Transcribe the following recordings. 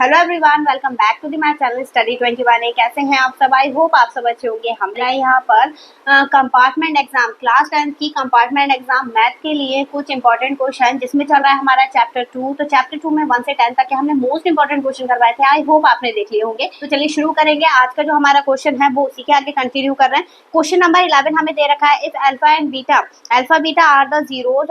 Hello everyone, welcome back to the my channel study 21। कैसे हैं आप सब? आई होप आप सब अच्छे होंगे। हमने यहाँ पर कंपार्टमेंट एग्जाम क्लास 10 की कंपार्टमेंट एग्जाम मैथ के लिए कुछ इंपॉर्टेंट क्वेश्चन जिसमें चल रहा है हमारा चैप्टर 2। तो चैप्टर 2 में 1 से 10 तक के हमने मोस्ट इंपॉर्टेंट क्वेश्चन करवाए थे। आई होप आपने देख लिए होंगे। तो चलिए शुरू करेंगे। आज का जो हमारा क्वेश्चन है वो उसी के आगे कंटिन्यू कर रहे हैं। क्वेश्चन नंबर 11 हमें दे रखा है, if alpha and beta are the zeros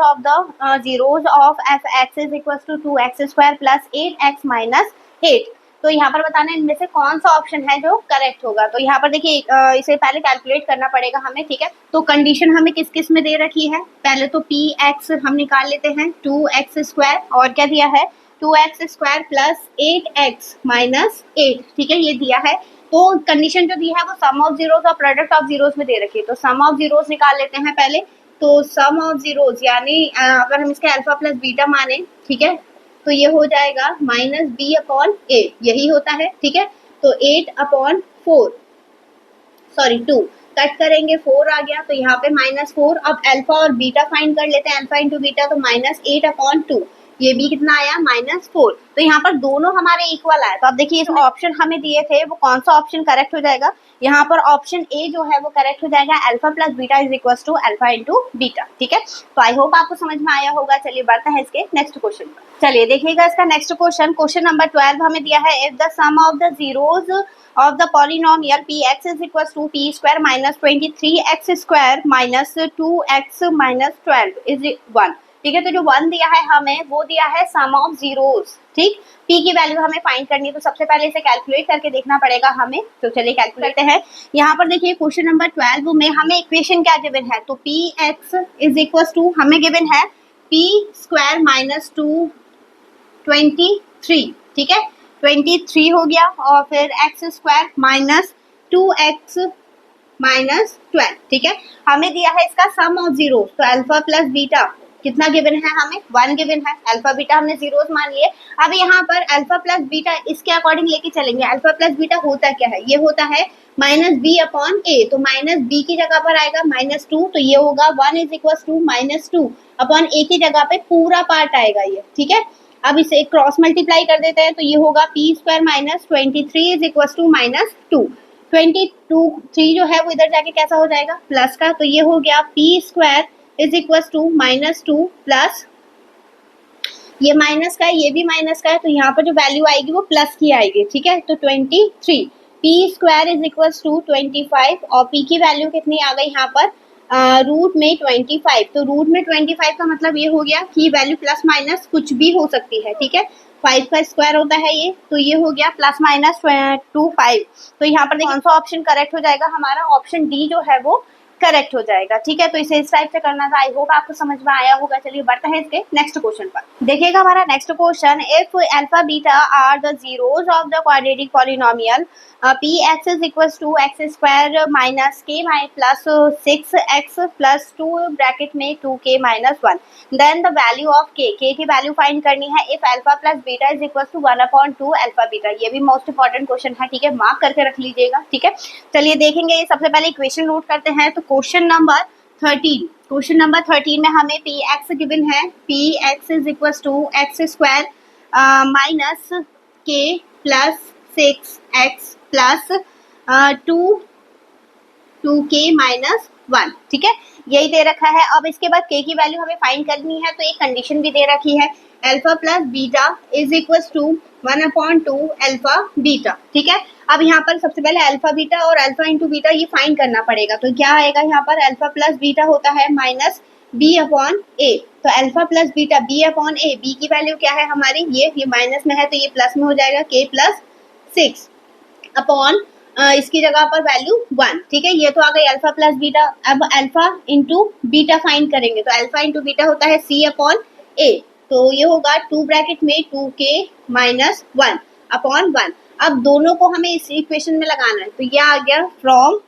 of f x is equal to 2x square plus 8x minus 8। तो यहाँ पर बताना है इनमें से कौन सा ऑप्शन है जो करेक्ट होगा। तो यहाँ पर देखिए इसे पहले कैलकुलेट करना पड़ेगा हमें, ठीक है। तो कंडीशन हमें किस किस में दे रखी है, पहले तो पी एक्स हम निकाल लेते हैं 2x स्क्वायर, और क्या दिया है 2x square plus 8x minus 8, ठीक है, ये दिया है। तो कंडीशन जो दी है वो सम ऑफ जीरोज और प्रोडक्ट ऑफ जीरोज में दे रखी है। तो सम ऑफ जीरोज निकाल लेते हैं पहले। तो सम ऑफ जीरोज यानी अगर हम इसके अल्फा प्लस बीटा माने, ठीक है, तो ये हो जाएगा माइनस बी अपॉन ए, यही होता है, ठीक है। तो 8 अपॉन 4 सॉरी 2 कट करेंगे 4 आ गया, तो यहाँ पे -4। अब अल्फा और बीटा फाइंड कर लेते हैं, अल्फा इंटू बीटा, तो -8 अपॉन 2, ये भी कितना आया -4। तो यहाँ पर दोनों हमारे इक्वल आए। तो अब देखिए इस ऑप्शन हमें दिए थे वो कौन सा ऑप्शन करेक्ट हो जाएगा। यहाँ पर ऑप्शन ए जो है वो करेक्ट हो जाएगा, alpha plus beta is equal to alpha into beta, ठीक है। तो आई होप आपको समझ में आया होगा। चलिए बढ़ते हैं इसके नेक्स्ट क्वेश्चन पर। चलिए देखिएगा इसका नेक्स्ट क्वेश्चन नंबर 12 हमें दिया है, if the sum of the zeros of the polynomial px is equals to p square minus 23x square minus 2x minus 12 is 1, ठीक है। तो जो 1 दिया है हमें वो दिया है सम ऑफ जीरोज, ठीक। p की वैल्यू हमें फाइंड करनी है, तो सबसे पहले इसे कैलकुलेट करके देखना पड़ेगा हमें। तो चलिए कैलकुलेट करते हैं। यहाँ पर देखिए क्वेश्चन नंबर 12 में हमें इक्वेशन क्या गिवन है, तो px इज इक्वल टू हमें गिवन है p स्क्वायर माइनस 223, ठीक है, 23 हो गया, और फिर x square minus 2x minus 12, ठीक है। हमें दिया है इसका सम ऑफ जीरो, तो अल्फा प्लस बीटा कितना गिवन है हमें 1 गिवन है, अल्फा बीटा हमने जीरोस मान लिए। अब यहाँ पर अल्फा प्लस बीटा इसके अकॉर्डिंग लेके चलेंगे। अल्फा प्लस बीटा होता क्या है, ये होता है माइनस बी अपॉन ए, तो माइनस बी की जगह पर आएगा -2, तो ये होगा 1 इज इक्वल टू -2 अपॉन ए की जगह पे पूरा पार्ट आएगा ये, ठीक है। अब इसे क्रॉस मल्टीप्लाई कर देते हैं, तो ये होगा p square minus 23 is equal to -2। 3 जो है वो इधर जाके कैसा हो जाएगा प्लस का, तो ये हो गया p square is equal to -2 plus ये माइनस का है, ये भी माइनस का है, तो यहाँ पर जो वैल्यू आएगी वो प्लस की आएगी, ठीक है। तो 23 p square is equal to 25, और पी की वैल्यू कितनी आ गई यहाँ पर रूट में 25। तो रूट में 25 का मतलब ये हो गया कि वैल्यू प्लस माइनस कुछ भी हो सकती है, ठीक है। 5 का स्क्वायर होता है ये, तो ये हो गया प्लस माइनस 25। तो यहाँ पर देखिए कौन सा ऑप्शन करेक्ट हो जाएगा, हमारा ऑप्शन डी जो है वो करेक्ट हो जाएगा, ठीक है। तो इसे इस टाइप से करना था। आई होप आपको समझ में आया होगा। चलिए बढ़ते हैं इसके नेक्स्ट क्वेश्चन पर। देखिएगा हमारा next question, if alpha beta are the zeros of the quadratic polynomial p x is equal to x square minus के प्लस 6x प्लस 2 ब्रैकेट में 2k minus 1, then the value of k की value find करनी है if alpha plus beta is equal to 1/2 alpha beta. ये भी most important question है, ठीक है, मार्क करके रख लीजिएगा, ठीक है। चलिए देखेंगे, सबसे पहले इक्वेशन नोट करते हैं। तो क्वेश्चन नंबर 13 में हमें पी एक्स गिवन है, P x is equal to x square minus के plus 6x plus 2k minus 1, ठीक है, यही दे रखा है। अब इसके बाद k की वैल्यू हमें फाइंड करनी है, तो एक कंडीशन भी दे रखी है, alpha plus beta is equal to 1/2 alpha beta, ठीक है। अब यहाँ पर सबसे पहले अल्फा बीटा और अल्फा इंटू बीटा ये फाइंड करना पड़ेगा। तो क्या आएगा यहाँ पर, अल्फा प्लस बीटा होता है माइनस बी अपॉन ए, तो alpha plus beta B upon A, B की वैल्यू क्या है हमारी, ये माइनस में है तो ये प्लस में हो जाएगा, k प्लस 6 अपॉन इसकी जगह पर वैल्यू 1, ठीक है। ये तो आ गई अल्फा प्लस बीटा। अब अल्फा इंटू बीटा फाइंड करेंगे, तो अल्फा इंटू बीटा होता है c अपॉन ए, तो ये होगा 2 ब्रैकेट में 2k माइनस 1 अपॉन 1। अब दोनों को हमें इस इक्वेशन में लगाना है, तो ये आ गया फ्रॉम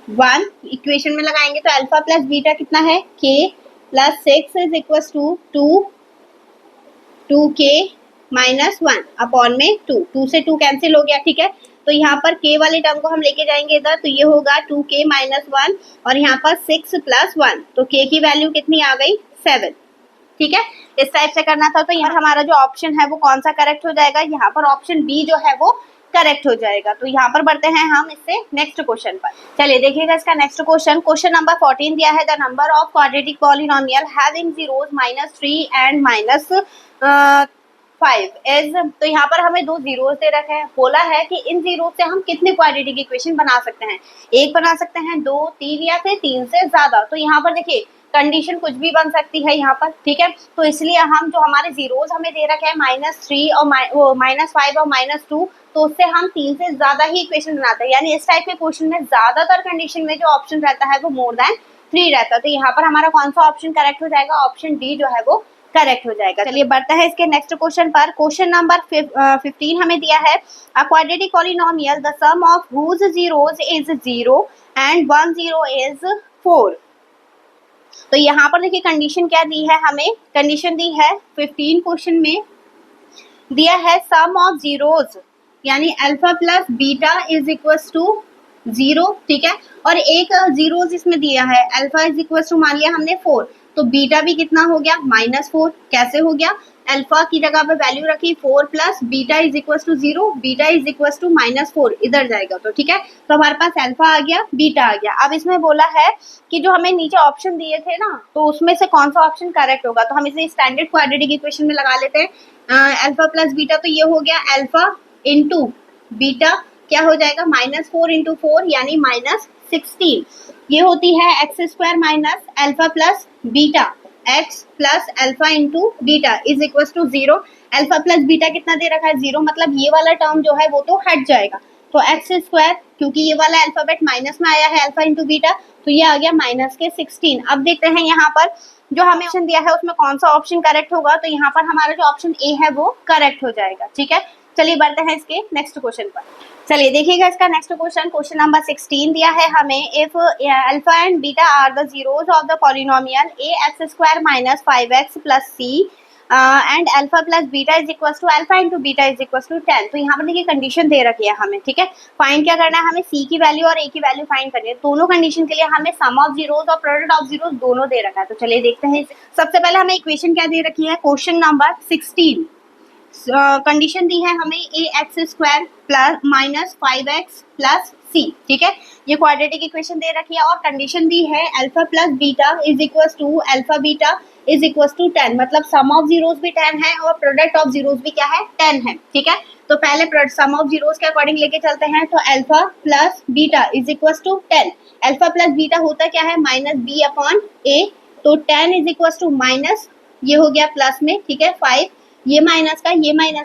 1 इक्वेशन में लगाएंगे, तो अल्फा प्लस बीटा कितना है k plus 6 is equal to 2k minus 1 upon में 2 से 2 कैंसिल हो गया, ठीक है। तो यहाँ पर k वाले टर्म को हम लेके जाएंगे इधर, तो ये होगा 2k माइनस 1, और यहाँ पर 6 प्लस 1, तो k की वैल्यू कितनी आ गई 7, ठीक है, इस टाइप से करना था। तो यहाँ हमारा जो ऑप्शन है वो कौन सा करेक्ट हो जाएगा, यहाँ पर ऑप्शन बी जो है वो करेक्ट हो जाएगा। तो यहाँ पर बढ़ते हैं हम इससे नेक्स्ट क्वेश्चन पर। चलिए देखिएगा इसका नेक्स्ट क्वेश्चन। क्वेश्चन नंबर 14 दिया है, the number of quadratic polynomial having zeros -3 and -5 is. तो यहाँ पर हमें दो जीरोस दे रखे हैं, बोला है कि इन जीरो से हम कितने क्वाड्रेटिक इक्वेशन बना सकते हैं, एक बना सकते हैं, दो, तीन या फिर तीन से ज्यादा। तो यहाँ पर देखिए कंडीशन कुछ भी बन सकती है यहाँ पर, ठीक है। तो इसलिए हम जो हमारे जीरोस हमें दे रखे हैं -3 और -5 और -2, तो उससे हम तीन से ज्यादा ही इक्वेशन बनाते हैं। यानी इस टाइप के क्वेश्चन में ज्यादातर कंडीशन में जो ऑप्शन रहता है वो मोर देन 3 रहता है। तो यहाँ पर हमारा कौन सा ऑप्शन करेक्ट हो जाएगा, ऑप्शन डी जो है वो करेक्ट हो जाएगा। चलिए बढ़ते हैं इसके नेक्स्ट क्वेश्चन पर। क्वेश्चन नंबर 15 हमें दिया है, a quadratic polynomial the sum of whose zeros is 0 and 1 0 is 4। तो यहाँ पर देखिए कंडीशन क्या दी है, हमें कंडीशन दी है 15 क्वेश्चन में दिया है सम ऑफ जीरोस, यानी alpha plus beta is equal to 0, ठीक है। और एक जीरोस इसमें दिया है, अल्फा इज इक्वल टू मान लिया हमने 4, तो बीटा भी कितना हो गया -4। कैसे हो गया, अल्फा की जगह पे वैल्यू रखी 4 plus beta is equal to 0, beta is equal to -4, इधर जाएगा तो ठीक है। तो हमारे पास अल्फा आ गया, बीटा आ गया। अब इसमें बोला है कि जो हमें नीचे ऑप्शन दिए थे ना, तो उसमें से कौन सा ऑप्शन करेक्ट होगा। तो हम इसे स्टैंडर्ड क्वाड्रेटिक इक्वेशन में लगा लेते हैं। अल्फा प्लस बीटा, तो ये हो गया अल्फा इंटू बीटा, क्या हो जाएगा -4 इंटू 4 यानी -16। ये होती है x² minus alpha plus beta, x plus alpha into beta is equal to 0। Alpha plus beta कितना दे रखा है 0, मतलब ये वाला टर्म जो है वो तो हट जाएगा। तो x², क्योंकि ये वाला अल्फाबेट माइनस में आया है अल्फा इंटू बीटा, तो ये आ गया -16। अब देखते हैं यहाँ पर जो हमें ऑप्शन दिया है उसमें कौन सा ऑप्शन करेक्ट होगा। तो यहाँ पर हमारा जो ऑप्शन ए है वो करेक्ट हो जाएगा, ठीक है। चलिए बढ़ते हैं इसके नेक्स्ट क्वेश्चन पर। चलिए देखिएगा इसका नेक्स्ट क्वेश्चन। क्वेश्चन नंबर 16 दिया है हमें, if alpha and beta are the zeros of the polynomial ax² minus 5x plus c and alpha plus beta is equal to alpha into beta is equal to 10। तो यहाँ पर देखिए condition दे रखी है हमें, ठीक है। फाइंड क्या करना है, हमें c की वैल्यू और a की वैल्यू फाइंड करनी है। दोनों कंडीशन के लिए हमें सम ऑफ जीरोस और प्रोडक्ट ऑफ जीरोस दोनों दे रखा है। तो चलिए देखते हैं। सबसे पहले हमें इक्वेशन क्या दे रखी है, क्वेश्चन नंबर 16 कंडीशन दी है हमें ax² plus minus 5x plus c, ठीक है। ये क्वाड्रेटिक इक्वेशन दे रखी है और कंडीशन दी है alpha plus beta is equal to alpha beta is equal to 10, मतलब सम ऑफ जीरोस भी 10 है और प्रोडक्ट ऑफ जीरोस भी क्या है 10 है, ठीक है। तो पहले सम ऑफ जीरोस के अकॉर्डिंग लेके चलते हैं। तो alpha plus beta is equal to 10, alpha plus beta होता क्या है -b/a, तो 10 इज इक्वल टू माइनस, ये हो गया प्लस में, ठीक है, 5, ये माइनस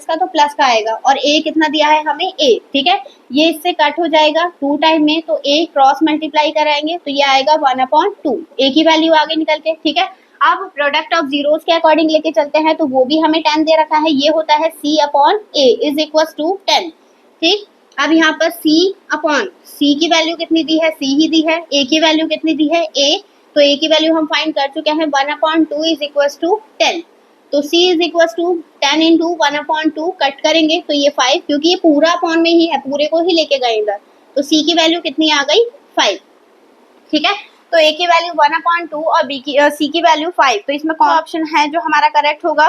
का तो प्लस का आएगा, और a कितना दिया है हमें a, ठीक है। ये इससे कट हो जाएगा 2 टाइम में, तो a क्रॉस मल्टीप्लाई कराएंगे तो ये आएगा 1/2, a की वैल्यू आगे निकल के, ठीक है। अब प्रोडक्ट ऑफ जीरोस के अकॉर्डिंग लेके चलते हैं, तो वो भी हमें 10 दे रखा है, ये होता है c/a इज इक्वल टू 10, ठीक। अब यहाँ पर c की वैल्यू कितनी दी है, c ही दी है, a की वैल्यू कितनी दी है a, तो a की वैल्यू हम फाइंड कर चुके हैं 1/2 इज इक्वल टू 10। तो c is equal to 10 into 1/2 cut करेंगे तो ये 5, क्योंकि ये पूरा अपॉन में ही है, पूरे को ही लेके गए इधर, तो c की वैल्यू कितनी आ गई 5, ठीक है। तो a की वैल्यू 1/2 और c की वैल्यू 5। तो इसमें कौन ऑप्शन है जो हमारा करेक्ट होगा,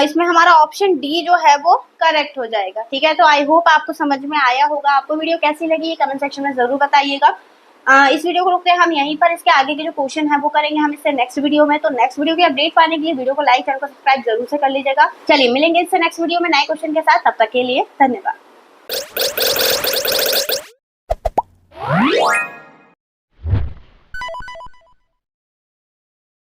इसमें हमारा ऑप्शन डी जो है वो करेक्ट हो जाएगा, ठीक है। तो आई होप आपको समझ में आया होगा। आपको वीडियो कैसी लगी कमेंट सेक्शन में जरूर बताइएगा। इस वीडियो को रुकते हैं हम यहीं पर, इसके आगे के जो क्वेश्चन है वो करेंगे हम इससे नेक्स्ट वीडियो में। तो नेक्स्ट वीडियो की अपडेट पाने के लिए वीडियो को लाइक, चैनल को सब्सक्राइब जरूर से कर लीजिएगा। चलिए मिलेंगे इससे नेक्स्ट वीडियो में नए क्वेश्चन के साथ, तब तक के लिए धन्यवाद।